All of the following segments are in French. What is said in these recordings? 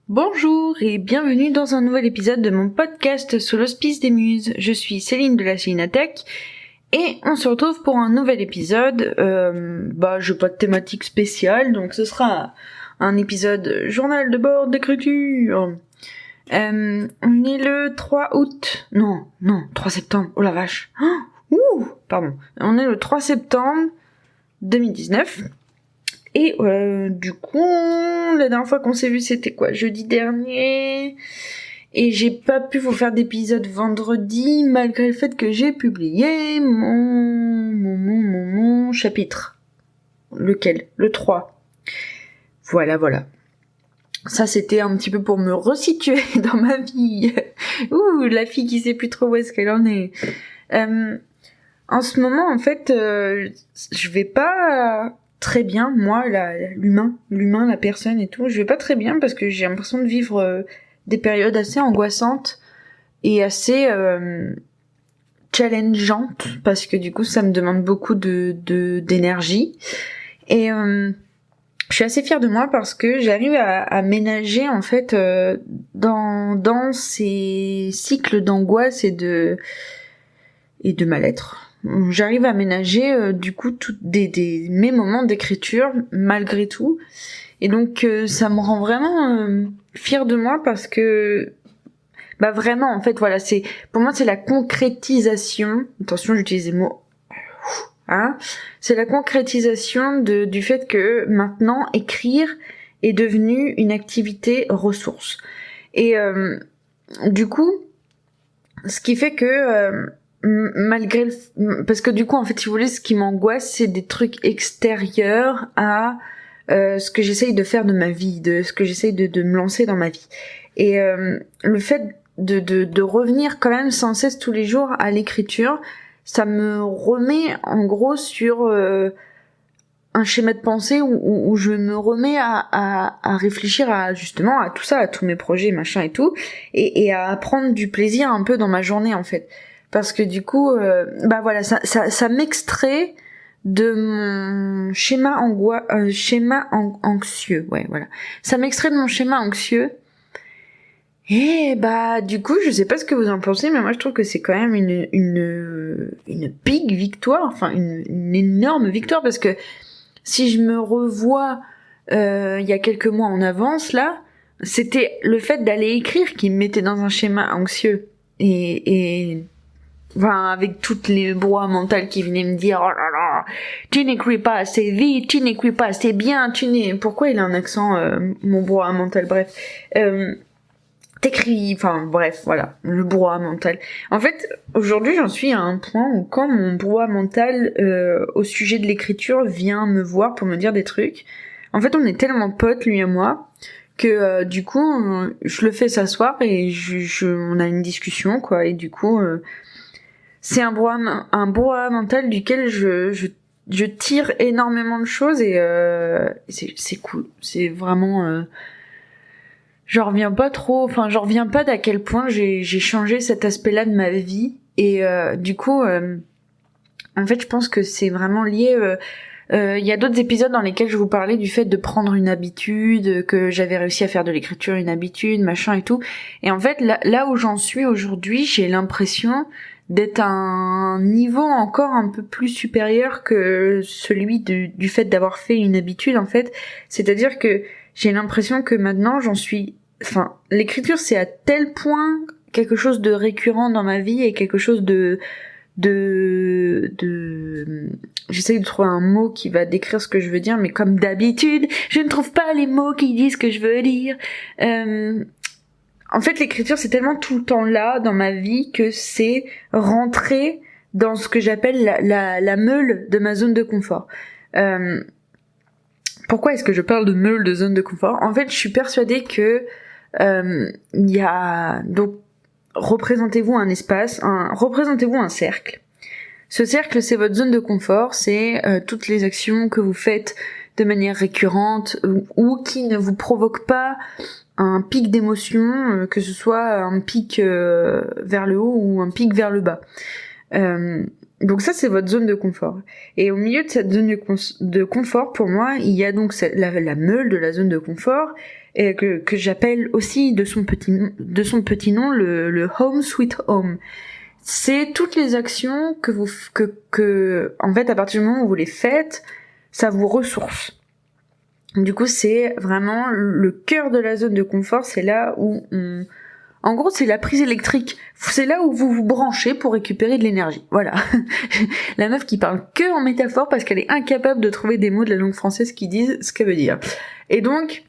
Bonjour et bienvenue dans un nouvel épisode de mon podcast sous l'hospice des muses. Je suis Céline de la Célinatech et on se retrouve pour un nouvel épisode. J'ai pas de thématique spéciale, donc ce sera un épisode journal de bord d'écriture. On est le 3 août. Non, 3 septembre. Oh la vache. Pardon. On est le 3 septembre 2019. Et du coup, la dernière fois qu'on s'est vu, c'était quoi? Jeudi dernier. Et j'ai pas pu vous faire d'épisode vendredi, malgré le fait que j'ai publié mon chapitre. Lequel? Le 3. Voilà. Ça, c'était un petit peu pour me resituer dans ma vie. La fille qui sait plus trop où est-ce qu'elle en est. En ce moment, en fait, je vais pas très bien, moi, l'humain, la personne et tout, je vais pas très bien parce que j'ai l'impression de vivre des périodes assez angoissantes et assez challengeantes parce que du coup ça me demande beaucoup d'énergie et je suis assez fière de moi parce que j'arrive à ménager en fait dans ces cycles d'angoisse et de mal-être. J'arrive à ménager du coup mes moments d'écriture malgré tout, et donc ça me rend vraiment fière de moi parce que vraiment en fait voilà, c'est pour moi c'est la concrétisation. Attention, j'utilise les mots c'est la concrétisation du fait que maintenant écrire est devenu une activité ressource, et du coup ce qui fait que parce que du coup en fait si vous voulez, ce qui m'angoisse c'est des trucs extérieurs à ce que j'essaye de faire de ma vie, de ce que j'essaye de me lancer dans ma vie, et le fait de revenir quand même sans cesse tous les jours à l'écriture, ça me remet en gros sur un schéma de pensée où je me remets à réfléchir à justement à tout ça, à tous mes projets machin et tout, et à prendre du plaisir un peu dans ma journée en fait, parce que du coup ça m'extrait de mon schéma anxieux, ça m'extrait de mon schéma anxieux. Et du coup je sais pas ce que vous en pensez, mais moi je trouve que c'est quand même une big victoire, enfin une énorme victoire, parce que si je me revois il y a quelques mois en avance là, c'était le fait d'aller écrire qui me mettait dans un schéma anxieux, et avec toutes les brouhahas mentales qui venaient me dire oh là là, tu n'écris pas assez vite, tu n'écris pas assez bien, pourquoi il a un accent mon brouhaha mental, bref, t'écris, voilà, le brouhaha mental. En fait, aujourd'hui, j'en suis à un point où quand mon brouhaha mental au sujet de l'écriture vient me voir pour me dire des trucs, en fait, on est tellement potes, lui et moi, que du coup, je le fais s'asseoir et on a une discussion, quoi, et du coup, c'est un brouhaha mental duquel je tire énormément de choses, et c'est cool. C'est vraiment... j'en reviens pas d'à quel point j'ai changé cet aspect-là de ma vie, et du coup en fait je pense que c'est vraiment lié. Il y a d'autres épisodes dans lesquels je vous parlais du fait de prendre une habitude, que j'avais réussi à faire de l'écriture une habitude, machin et tout, et en fait là où j'en suis aujourd'hui, j'ai l'impression d'être à un niveau encore un peu plus supérieur que celui du fait d'avoir fait une habitude en fait. C'est-à-dire que j'ai l'impression que maintenant l'écriture c'est à tel point quelque chose de récurrent dans ma vie, et quelque chose de j'essaye de trouver un mot qui va décrire ce que je veux dire, mais comme d'habitude je ne trouve pas les mots qui disent ce que je veux dire. En fait, l'écriture c'est tellement tout le temps là dans ma vie que c'est rentrer dans ce que j'appelle la meule de ma zone de confort. Pourquoi est-ce que je parle de meule de zone de confort? En fait, je suis persuadée que il y a... Donc, représentez-vous un espace, représentez-vous un cercle. Ce cercle, c'est votre zone de confort, c'est toutes les actions que vous faites de manière récurrente ou qui ne vous provoquent pas un pic d'émotion, que ce soit un pic vers le haut ou un pic vers le bas. Donc ça, c'est votre zone de confort. Et au milieu de cette zone de confort, pour moi, il y a donc la meule de la zone de confort, et que j'appelle aussi de son petit nom le Home Sweet Home. C'est toutes les actions que en fait à partir du moment où vous les faites, ça vous ressource. Du coup, c'est vraiment le cœur de la zone de confort, c'est là où en gros, c'est la prise électrique. C'est là où vous vous branchez pour récupérer de l'énergie. Voilà. La meuf qui parle que en métaphore parce qu'elle est incapable de trouver des mots de la langue française qui disent ce qu'elle veut dire. Et donc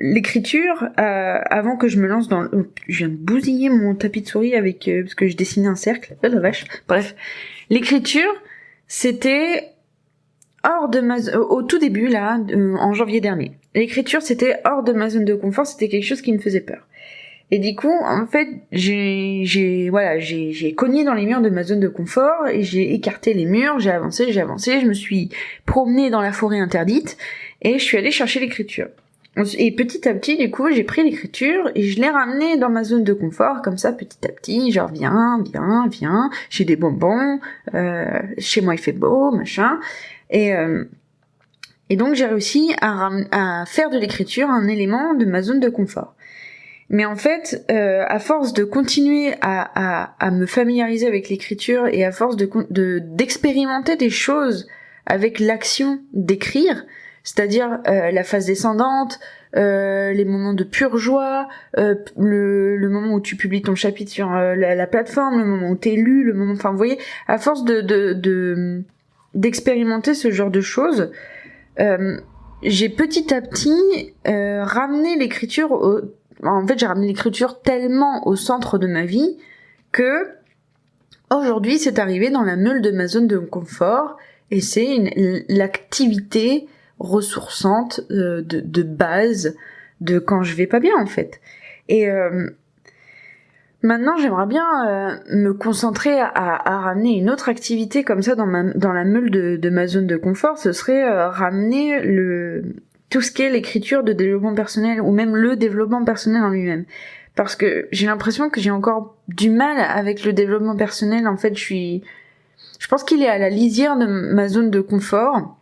l'écriture, avant que je me lance dans... je viens de bousiller mon tapis de souris avec parce que je dessinais un cercle. Oh la vache. Bref. L'écriture, c'était au tout début, là, en janvier dernier. L'écriture, c'était hors de ma zone de confort, c'était quelque chose qui me faisait peur. Et du coup, en fait, j'ai cogné dans les murs de ma zone de confort, et j'ai écarté les murs, j'ai avancé, je me suis promenée dans la forêt interdite, et je suis allée chercher l'écriture. Et petit à petit, du coup, j'ai pris l'écriture, et je l'ai ramenée dans ma zone de confort, comme ça, petit à petit, genre, viens, j'ai des bonbons, chez moi il fait beau, machin. Et donc j'ai réussi à faire de l'écriture un élément de ma zone de confort. Mais en fait, à force de continuer à me familiariser avec l'écriture et à force d'expérimenter des choses avec l'action d'écrire, c'est-à-dire la phase descendante, les moments de pure joie, le moment où tu publies ton chapitre sur la plateforme, le moment où t'es lu, le moment, enfin vous voyez, à force d'expérimenter ce genre de choses, j'ai petit à petit ramené l'écriture en fait j'ai ramené l'écriture tellement au centre de ma vie que aujourd'hui c'est arrivé dans la meule de ma zone de confort et c'est l'activité ressourçante de base de quand je vais pas bien en fait. Et maintenant, j'aimerais bien me concentrer à ramener une autre activité comme ça dans la meule de ma zone de confort. Ce serait ramener tout ce qui est l'écriture de développement personnel ou même le développement personnel en lui-même. Parce que j'ai l'impression que j'ai encore du mal avec le développement personnel. En fait, je pense qu'il est à la lisière de ma zone de confort.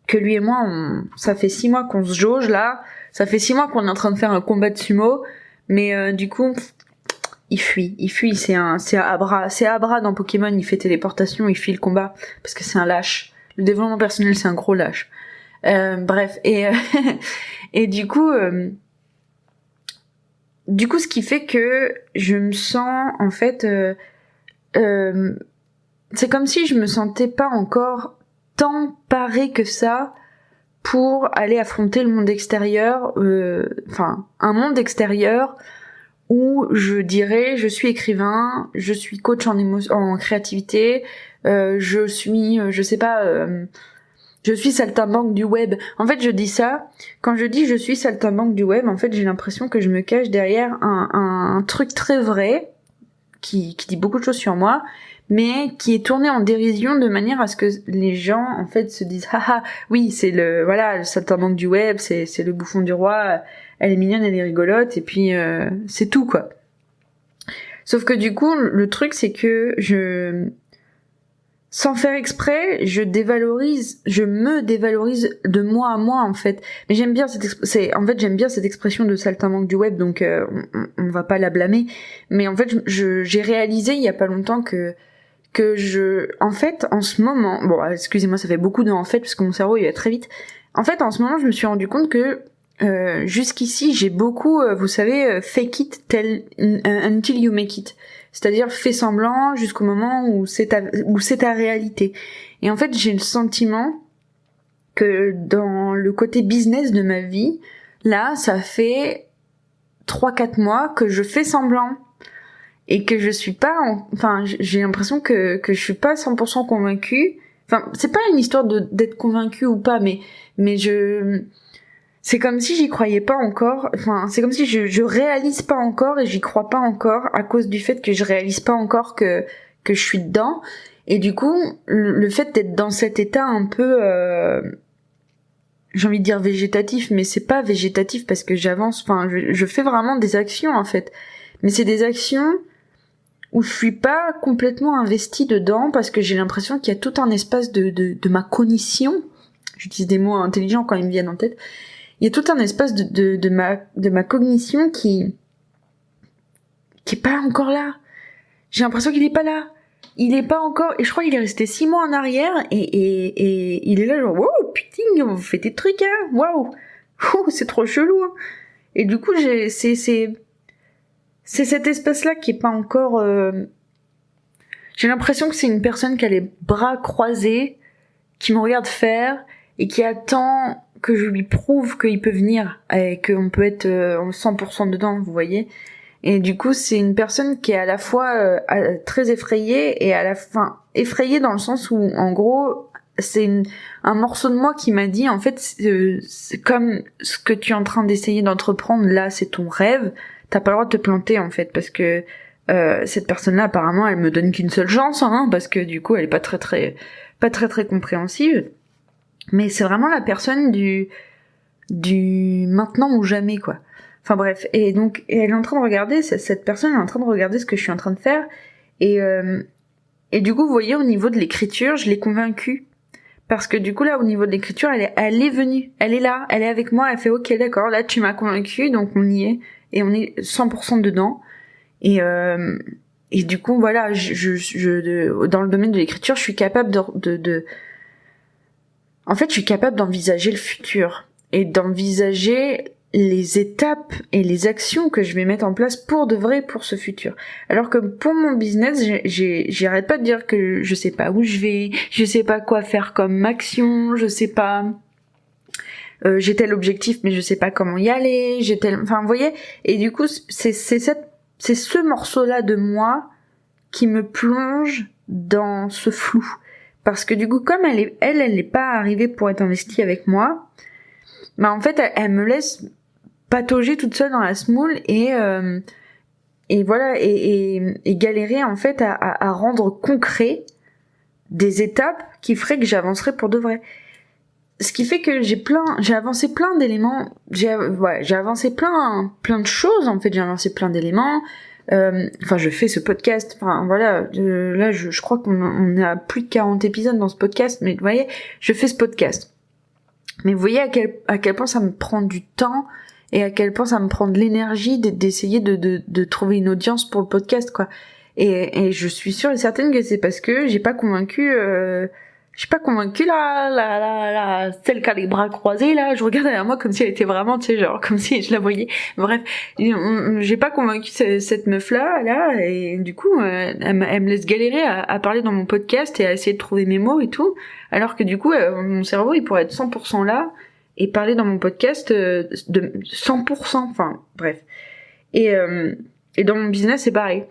Que lui et moi, ça fait 6 mois qu'on se jauge là. Ça fait 6 mois qu'on est en train de faire un combat de sumo. Mais du coup... Il fuit, c'est Abra dans Pokémon, il fait téléportation, il fuit le combat, parce que c'est un lâche. Le développement personnel, c'est un gros lâche. Bref, et du coup, ce qui fait que je me sens, en fait, c'est comme si je me sentais pas encore tant parée que ça pour aller affronter le monde extérieur, un monde extérieur où je dirais je suis écrivain, je suis coach en créativité, je suis saltimbanque du web. En fait, je dis ça, quand je dis je suis saltimbanque du web, en fait, j'ai l'impression que je me cache derrière un truc très vrai, qui dit beaucoup de choses sur moi, mais qui est tourné en dérision de manière à ce que les gens, en fait, se disent haha, oui, c'est le saltimbanque du web, c'est le bouffon du roi, elle est mignonne, elle est rigolote, et puis c'est tout, quoi. Sauf que du coup, le truc, c'est que sans faire exprès, je me dévalorise de moi à moi, en fait. Mais j'aime bien j'aime bien cette expression de saltimbanque du web, donc on va pas la blâmer. Mais en fait, j'ai réalisé il y a pas longtemps en fait, en ce moment, bon, excusez-moi, ça fait beaucoup de en fait, parce que mon cerveau, il va très vite. En fait, en ce moment, je me suis rendu compte que jusqu'ici, j'ai beaucoup, vous savez, fake it until you make it. C'est-à-dire, fais semblant jusqu'au moment où c'est ta réalité. Et en fait, j'ai le sentiment que dans le côté business de ma vie, là, ça fait 3-4 mois que je fais semblant. Et que je suis pas, j'ai l'impression que je suis pas 100% convaincue. Enfin, c'est pas une histoire d'être convaincue ou pas, mais c'est comme si j'y croyais pas encore. Enfin, c'est comme si je réalise pas encore et j'y crois pas encore à cause du fait que je réalise pas encore que je suis dedans. Et du coup, le fait d'être dans cet état un peu, j'ai envie de dire végétatif, mais c'est pas végétatif parce que j'avance. Enfin, je fais vraiment des actions en fait, mais c'est des actions où je suis pas complètement investie dedans parce que j'ai l'impression qu'il y a tout un espace de ma cognition j'utilise des mots intelligents quand ils me viennent en tête. Il y a tout un espace de ma cognition qui est pas encore là. J'ai l'impression qu'il est pas là. Il est pas encore, et je crois qu'il est resté 6 mois en arrière, et il est là genre, wow, putain, vous faites des trucs, hein, waouh, c'est trop chelou, hein. Et du coup, c'est cet espace-là qui est pas encore, j'ai l'impression que c'est une personne qui a les bras croisés, qui me regarde faire, et qui attend que je lui prouve qu'il peut venir, et qu'on peut être 100% dedans, vous voyez. Et du coup, c'est une personne qui est à la fois très effrayée et à la fin effrayée dans le sens où, en gros, c'est un morceau de moi qui m'a dit, en fait, c'est comme ce que tu es en train d'essayer d'entreprendre, là, c'est ton rêve, t'as pas le droit de te planter, en fait, parce que cette personne-là, apparemment, elle me donne qu'une seule chance, hein, parce que du coup, elle est pas très compréhensive. Mais c'est vraiment la personne du maintenant ou jamais, quoi. Enfin bref, et donc elle est en train de regarder, cette personne est en train de regarder ce que je suis en train de faire, et du coup, vous voyez, au niveau de l'écriture, je l'ai convaincue. Parce que du coup, là, au niveau de l'écriture, elle est venue, elle est là, elle est avec moi, elle fait ok, d'accord, là, tu m'as convaincue, donc on y est, et on est 100% dedans. Et du coup, voilà, dans le domaine de l'écriture, je suis capable en fait, je suis capable d'envisager le futur, et d'envisager les étapes et les actions que je vais mettre en place pour de vrai pour ce futur. Alors que pour mon business, j'arrête pas de dire que je sais pas où je vais, je sais pas quoi faire comme action, je sais pas, j'ai tel objectif mais je sais pas comment y aller, enfin vous voyez, et du coup c'est ce morceau-là de moi qui me plonge dans ce flou. Parce que du coup, comme elle n'est pas arrivée pour être investie avec moi, bah en fait elle me laisse patauger toute seule dans la semoule et voilà, et galérer en fait à rendre concret des étapes qui feraient que j'avancerais pour de vrai. Ce qui fait que j'ai avancé plein d'éléments, j'ai avancé plein de choses en fait, j'ai avancé plein d'éléments. Enfin, je fais ce podcast, enfin voilà, là je crois qu'on a plus de 40 épisodes dans ce podcast, mais vous voyez, je fais ce podcast. Mais vous voyez à quel point ça me prend du temps, et à quel point ça me prend de l'énergie d'essayer de trouver une audience pour le podcast, quoi. Et je suis sûre et certaine que c'est parce que j'ai pas convaincu la celle qui a les bras croisés, là. Je regarde derrière moi comme si elle était vraiment, tu sais, genre comme si je la voyais. Bref, j'ai pas convaincu cette meuf là, et du coup elle me laisse galérer à parler dans mon podcast et à essayer de trouver mes mots et tout, alors que du coup mon cerveau il pourrait être 100% là et parler dans mon podcast de 100%, enfin bref. Et dans mon business c'est pareil.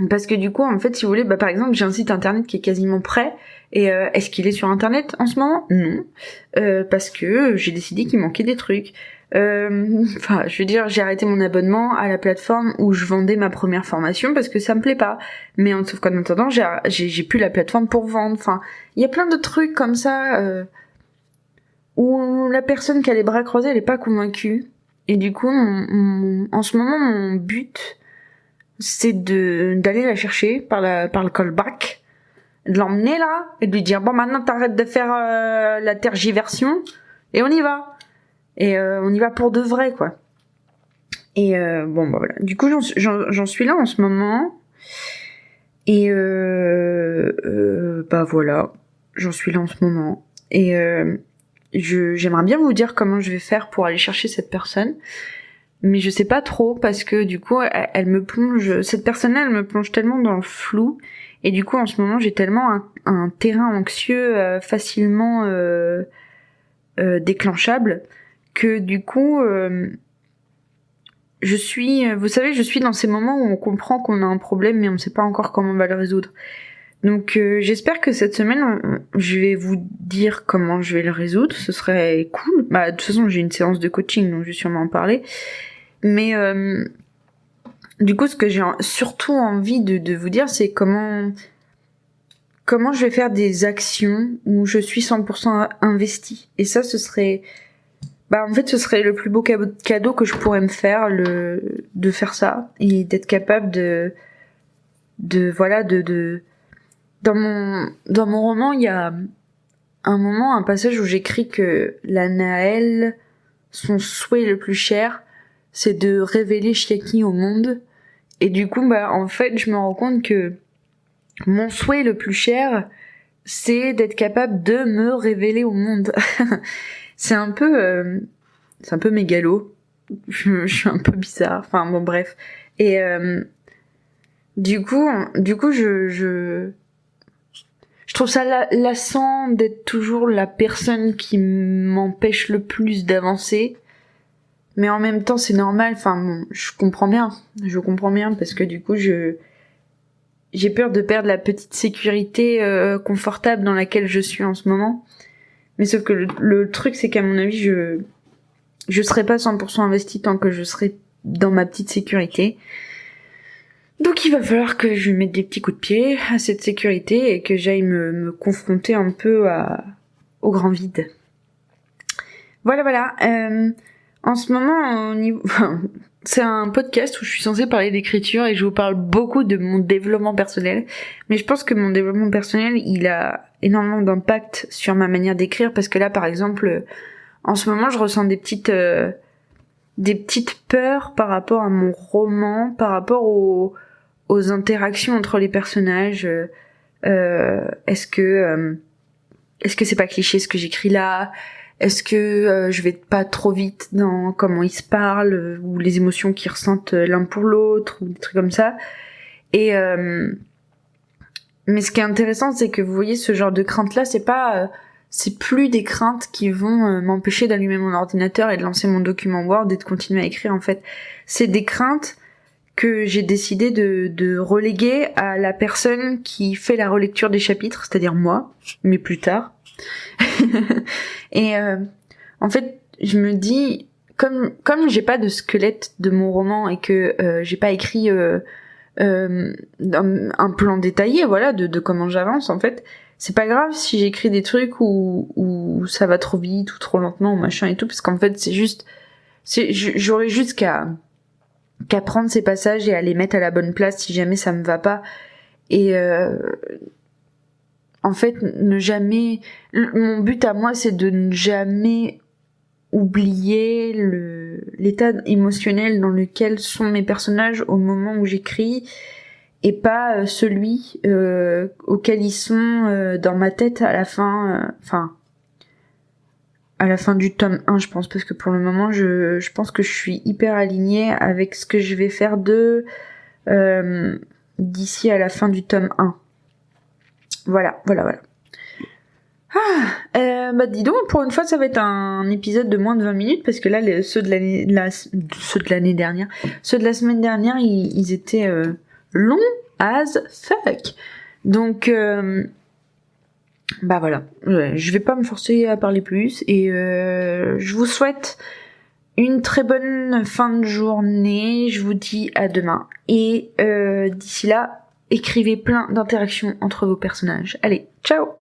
Parce que du coup, en fait, si vous voulez, bah, par exemple, j'ai un site internet qui est quasiment prêt. Et est-ce qu'il est sur internet en ce moment ? Non. Parce que j'ai décidé qu'il manquait des trucs. Enfin, je veux dire, j'ai arrêté mon abonnement à la plateforme où je vendais ma première formation parce que ça me plaît pas. Mais sauf qu'en attendant, j'ai plus la plateforme pour vendre. Enfin, il y a plein de trucs comme ça où la personne qui a les bras croisés, elle est pas convaincue. Et du coup, en ce moment, mon but, c'est d'aller la chercher par le callback, de l'emmener là et de lui dire bon, maintenant t'arrêtes de faire la tergiversion et on y va, et on y va pour de vrai, quoi. Et bon bah voilà, du coup j'en suis là en ce moment, et bah voilà, j'en suis là en ce moment, et j'aimerais bien vous dire comment je vais faire pour aller chercher cette personne. Mais je sais pas trop, parce que du coup elle me plonge, cette personne-là elle me plonge tellement dans le flou, et du coup en ce moment j'ai tellement un terrain anxieux facilement déclenchable, que du coup je suis dans ces moments où on comprend qu'on a un problème mais on sait pas encore comment on va le résoudre. Donc j'espère que cette semaine je vais vous dire comment je vais le résoudre, ce serait cool. Bah de toute façon j'ai une séance de coaching donc je vais sûrement en parler. Mais du coup, ce que j'ai surtout envie de vous dire, c'est comment je vais faire des actions où je suis 100% investie. Et ça, ce serait le plus beau cadeau que je pourrais me faire, de faire ça, et d'être capable de dans mon roman, il y a un moment, un passage où j'écris que la Naël, son souhait le plus cher, c'est de révéler Chiaki au monde. Et du coup, en fait, je me rends compte que mon souhait le plus cher, c'est d'être capable de me révéler au monde. c'est un peu mégalo. Je suis un peu bizarre. Enfin bon, bref. Et du coup, je trouve ça lassant d'être toujours la personne qui m'empêche le plus d'avancer. Mais en même temps, c'est normal. Enfin bon, je comprends bien parce que du coup, j'ai peur de perdre la petite sécurité confortable dans laquelle je suis en ce moment. Mais sauf que le truc, c'est qu'à mon avis, je serai pas 100% investie tant que je serai dans ma petite sécurité. Donc il va falloir que je mette des petits coups de pied à cette sécurité et que j'aille me confronter un peu au grand vide. Voilà. En ce moment, c'est un podcast où je suis censée parler d'écriture et je vous parle beaucoup de mon développement personnel. Mais je pense que mon développement personnel, il a énormément d'impact sur ma manière d'écrire parce que là, par exemple, en ce moment, je ressens des petites peurs par rapport à mon roman, par rapport aux interactions entre les personnages. Est-ce que c'est pas cliché ce que j'écris là? Est-ce que je vais pas trop vite dans comment ils se parlent ou les émotions qu'ils ressentent l'un pour l'autre ou des trucs comme ça? Et mais ce qui est intéressant, c'est que vous voyez ce genre de crainte là, c'est plus des craintes qui vont m'empêcher d'allumer mon ordinateur et de lancer mon document Word et de continuer à écrire en fait. C'est des craintes que j'ai décidé de reléguer à la personne qui fait la relecture des chapitres, c'est-à-dire moi, mais plus tard. Et en fait, je me dis, comme j'ai pas de squelette de mon roman et que j'ai pas écrit un plan détaillé, voilà, de comment j'avance, en fait, c'est pas grave si j'écris des trucs où ça va trop vite ou trop lentement ou machin et tout, parce qu'en fait, j'aurais juste qu'à prendre ces passages et à les mettre à la bonne place si jamais ça me va pas. Et en fait, mon but à moi, c'est de ne jamais oublier l'état émotionnel dans lequel sont mes personnages au moment où j'écris et pas celui auquel ils sont dans ma tête à la fin, à la fin du tome 1, je pense, parce que pour le moment, je pense que je suis hyper alignée avec ce que je vais faire d'ici à la fin du tome 1. Voilà. Dis donc, pour une fois, ça va être un épisode de moins de 20 minutes, parce que là, ceux de l'année dernière, ceux de la semaine dernière, ils étaient longs as fuck. Donc, voilà. Je vais pas me forcer à parler plus, et je vous souhaite une très bonne fin de journée. Je vous dis à demain. Et d'ici là, écrivez plein d'interactions entre vos personnages. Allez, ciao!